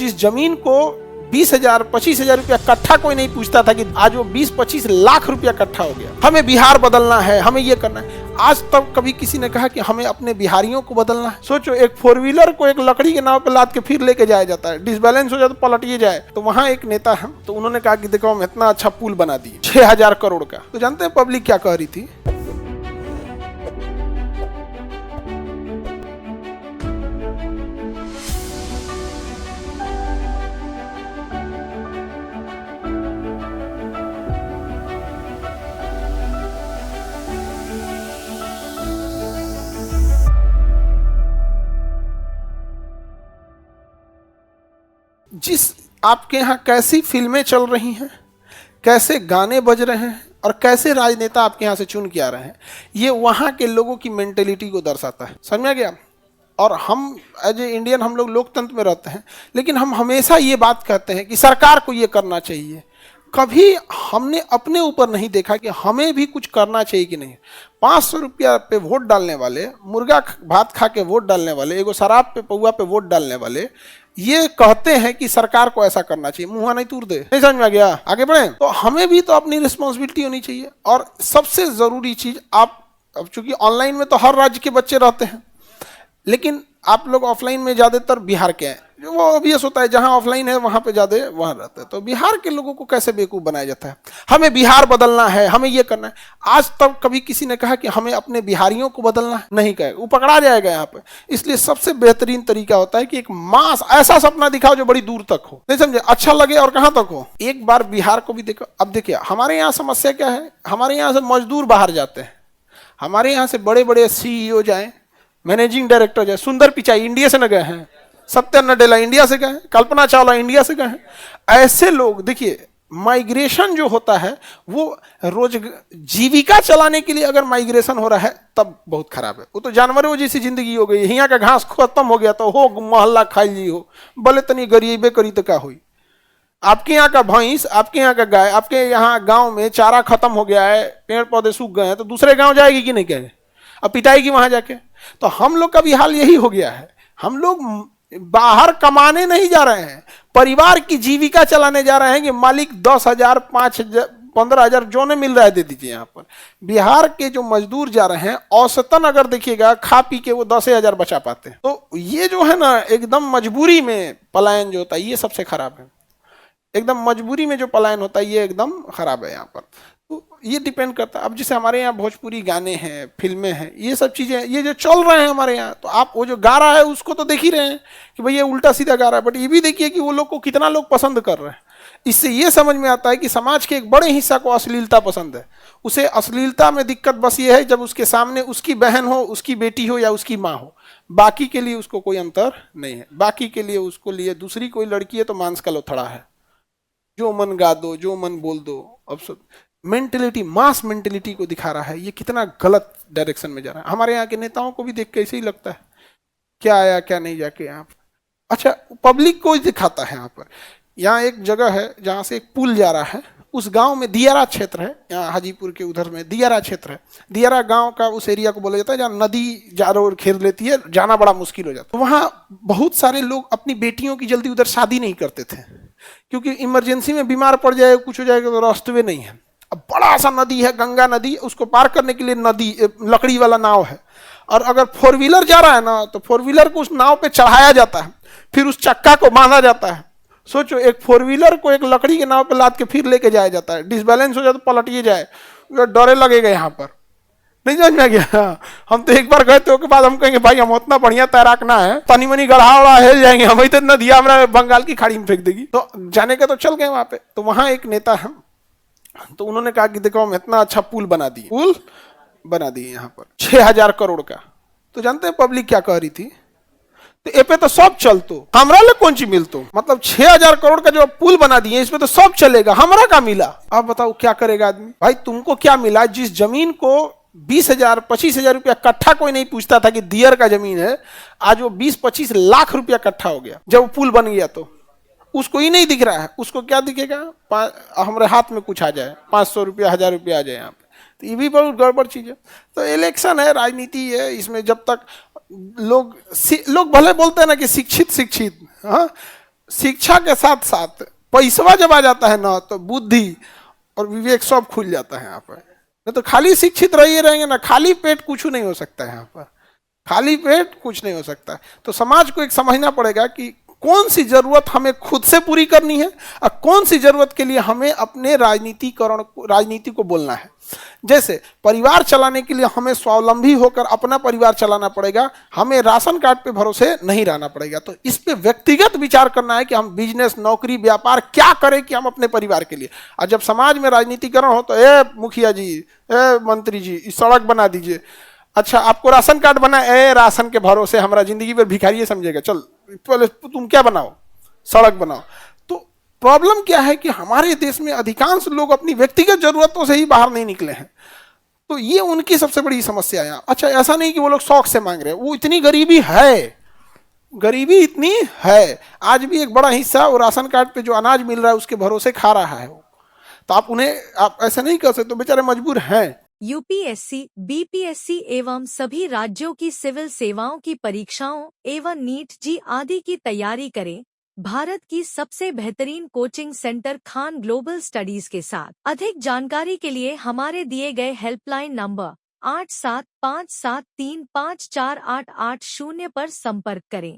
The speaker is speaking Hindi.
जिस जमीन को 20,000 25,000 रुपया कट्ठा कोई नहीं पूछता था कि आज वो 20-25 लाख रुपया कट्ठा हो गया। हमें बिहार बदलना है, हमें ये करना है। आज तक कभी किसी ने कहा कि हमें अपने बिहारियों को बदलना है? सोचो, एक 4 व्हीलर को एक लकड़ी के नाव पे लाद के फिर लेके जाया जाता है, डिसबैलेंस हो जाए तो पलटिए जाए। तो वहां एक नेता है, तो उन्होंने कहा कि देखो हम इतना अच्छा पुल बना दिए 6,000 करोड़ का। तो जानते हैं पब्लिक क्या कह रही थी? जिस आपके यहाँ कैसी फिल्में चल रही हैं, कैसे गाने बज रहे हैं और कैसे राजनेता आपके यहाँ से चुन के आ रहे हैं, ये वहाँ के लोगों की मेंटेलिटी को दर्शाता है। समझ में आ गया? और हम एज ए इंडियन हम लोग लोकतंत्र में रहते हैं, लेकिन हम हमेशा ये बात कहते हैं कि सरकार को ये करना चाहिए। कभी हमने अपने ऊपर नहीं देखा कि हमें भी कुछ करना चाहिए कि नहीं। 500 रुपया पे वोट डालने वाले, मुर्गा भात खा के वोट डालने वाले, एगो शराब पे पौआ पे वोट डालने वाले ये कहते हैं कि सरकार को ऐसा करना चाहिए। मुँह नहीं तूर दे। नहीं समझ में आ गया? आगे बढ़े। तो हमें भी तो अपनी रिस्पॉन्सिबिलिटी होनी चाहिए। और सबसे जरूरी चीज, आप अब चूंकि ऑनलाइन में तो हर राज्य के बच्चे रहते हैं, लेकिन आप लोग ऑफलाइन में ज्यादातर बिहार के हैं। वो ऑब्वियस होता है, जहां ऑफलाइन है वहां पे ज्यादा वहां रहते हैं। तो बिहार के लोगों को कैसे बेवकूफ बनाया जाता है? हमें बिहार बदलना है, हमें ये करना है। आज तक कभी किसी ने कहा कि हमें अपने बिहारियों को बदलना है? नहीं कहेगा, वो पकड़ा जाएगा यहाँ पे। इसलिए सबसे बेहतरीन तरीका होता है कि एक मास ऐसा सपना दिखाओ जो बड़ी दूर तक हो, नहीं समझे, अच्छा लगे और कहां तक हो। एक बार बिहार को भी देखो। अब देखिए हमारे यहाँ समस्या क्या है, हमारे यहाँ से मजदूर बाहर जाते हैं, हमारे यहाँ से बड़े बड़े CEO जाए, मैनेजिंग डायरेक्टर जाए। सुंदर पिचाई इंडिया से न गए हैं, सत्या नडेला इंडिया से गए, कल्पना चावला इंडिया से गए हैं। ऐसे लोग देखिए, माइग्रेशन जो होता है वो रोज जीविका चलाने के लिए अगर माइग्रेशन हो रहा है तब बहुत खराब है। वो तो जानवरों जैसी जिंदगी हो गई। यहाँ का घास खत्म हो गया तो हो मोहल्ला खाई ली हो, भले तनी गरीबे करी तो क्या हुई। आपके यहाँ का भैंस, आपके यहाँ का गाय, आपके यहाँ गांव में चारा खत्म हो गया है, पेड़ पौधे सूख गए हैं, तो दूसरे गांव जाएगी कि नहीं कहेंगे? अब पिटाएगी वहां जाके। तो हम लोग का भी हाल यही हो गया है। हम लोग बाहर कमाने नहीं जा रहे हैं, परिवार की जीविका चलाने जा रहे हैं कि मालिक 10,000 5,000 15,000 जो ने मिल रहा है दे दीजिए। यहाँ पर बिहार के जो मजदूर जा रहे हैं, औसतन अगर देखिएगा खा पी के वो 10,000 बचा पाते हैं। तो ये जो है ना, एकदम मजबूरी में पलायन जो होता है ये सबसे खराब है। एकदम मजबूरी में जो पलायन होता है ये एकदम खराब है यहाँ पर। तो ये डिपेंड करता है। अब जैसे हमारे यहाँ भोजपुरी गाने हैं, फिल्में हैं, ये सब चीजें ये जो चल रहे हैं हमारे यहाँ, तो आप वो जो गा रहा है उसको तो देख ही रहे हैं कि भाई ये उल्टा सीधा गा रहा है, बट ये भी देखिए कि वो लोग को कितना लोग पसंद कर रहे हैं। इससे ये समझ में आता है कि समाज के एक बड़े हिस्सा को अश्लीलता पसंद है। उसे अश्लीलता में दिक्कत बस ये है जब उसके सामने उसकी बहन हो, उसकी बेटी हो या उसकी माँ हो, बाकी के लिए उसको कोई अंतर नहीं है। बाकी के लिए उसको लिए दूसरी कोई लड़की है तो मांस का लोथड़ा है, जो मन गा दो, जो मन बोल दो। अब सब मेंटेलिटी, मास मेंटेलिटी को दिखा रहा है। ये कितना गलत डायरेक्शन में जा रहा है। हमारे यहाँ के नेताओं को भी देख के ऐसे ही लगता है, क्या आया क्या नहीं जाके यहाँ पर। अच्छा, पब्लिक को दिखाता है। यहाँ पर, यहाँ एक जगह है जहाँ से एक पुल जा रहा है, उस गांव में दियारा क्षेत्र है, यहाँ हाजीपुर के उधर में दियारा क्षेत्र है। दियारा गांव का उस एरिया को बोला जाता है जहाँ नदी चारों ओर घेर लेती है, जाना बड़ा मुश्किल हो जाता है। तो वहाँ बहुत सारे लोग अपनी बेटियों की जल्दी उधर शादी नहीं करते थे, क्योंकि इमरजेंसी में बीमार पड़ जाए, कुछ हो जाएगा तो रास्ते नहीं है। अब बड़ा सा नदी है, गंगा नदी, उसको पार करने के लिए नदी लकड़ी वाला नाव है। और अगर 4 व्हीलर जा रहा है ना, तो 4 व्हीलर को उस नाव पे चढ़ाया जाता है, फिर उस चक्का को बांधा जाता है। सोचो, एक 4 व्हीलर को एक लकड़ी के नाव पे लाद के फिर लेके जाया जाता है, डिसबैलेंस हो जाए तो पलटिए जाए, डरे लगेगा यहाँ पर। नहीं समझ में गया? हम तो एक बार गए थे, उसके बाद हम कहेंगे भाई हम उतना बढ़िया तैराक ना है, तनी मनी गढ़ा उड़ा हिल जाएंगे, हम तो नदिया हमारा बंगाल की खाड़ी में फेंक देगी। तो जाने का तो चल गए वहां पे। तो वहां एक नेता है, तो उन्होंने कहा कि देखो हम इतना अच्छा पुल बना दिए यहाँ पर 6,000 करोड़ का। तो जानते हैं पब्लिक क्या कह रही थी? तो ए पे तो सब चलतो, हमरा ले कौन चीज मिलतो? मतलब 6,000 करोड़ का जो पुल बना दिए इसमें तो सब चलेगा, हमरा का मिला? अब बताओ क्या करेगा आदमी? भाई तुमको क्या मिला? जिस जमीन को 20,000 25,000 रुपया कट्ठा कोई नहीं पूछता था कि दियर का जमीन है, आज वो 20-25 लाख रुपया कट्ठा हो गया। जब वो पुल बन गया तो उसको ही नहीं दिख रहा है। उसको क्या दिखेगा? हमारे हाथ में कुछ आ जाए, 500 रुपया 1,000 रुपया आ जाए यहाँ पे, तो ये भी बहुत गड़बड़ चीज है। तो इलेक्शन है, राजनीति है, इसमें जब तक लोग भले बोलते हैं ना कि शिक्षित, हाँ, शिक्षा के साथ साथ पैसवा जब आ जाता है ना, तो बुद्धि और विवेक सब खुल जाता है यहाँ पर। नहीं तो खाली शिक्षित रहिए रहेंगे ना, खाली पेट कुछ नहीं हो सकता है यहाँ पर, खाली पेट कुछ नहीं हो सकता है। तो समाज को एक समझना पड़ेगा कि कौन सी जरूरत हमें खुद से पूरी करनी है और कौन सी जरूरत के लिए हमें अपने राजनीति को बोलना है। जैसे परिवार चलाने के लिए हमें स्वावलंबी होकर अपना परिवार चलाना पड़ेगा, हमें राशन कार्ड पे भरोसे नहीं रहना पड़ेगा। तो इस पे व्यक्तिगत विचार करना है कि हम बिजनेस, नौकरी, व्यापार क्या करें कि हम अपने परिवार के लिए। और जब समाज में राजनीतिकरण हो तो ए मुखिया जी, ए मंत्री जी, इस सड़क बना दीजिए। अच्छा आपको राशन कार्ड बना, ए राशन के भरोसे हमारा जिंदगी भर भिखारी समझेगा, चल पहले तुम क्या बनाओ, सड़क बनाओ। तो प्रॉब्लम क्या है कि हमारे देश में अधिकांश लोग अपनी व्यक्तिगत जरूरतों से ही बाहर नहीं निकले हैं। तो ये उनकी सबसे बड़ी समस्या है। अच्छा ऐसा नहीं कि वो लोग शौक से मांग रहे हैं, वो इतनी गरीबी है, गरीबी इतनी है, आज भी एक बड़ा हिस्सा वो राशन कार्ड पे जो अनाज मिल रहा है उसके भरोसे खा रहा है। तो आप ऐसा नहीं कर सकते, तो बेचारे मजबूर हैं। यूपीएससी, बीपीएससी एवं सभी राज्यों की सिविल सेवाओं की परीक्षाओं एवं नीट जी आदि की तैयारी करें भारत की सबसे बेहतरीन coaching centre Khan global studies के साथ। अधिक जानकारी के लिए हमारे दिए गए हेल्पलाइन नंबर 8757354880 पर संपर्क करें।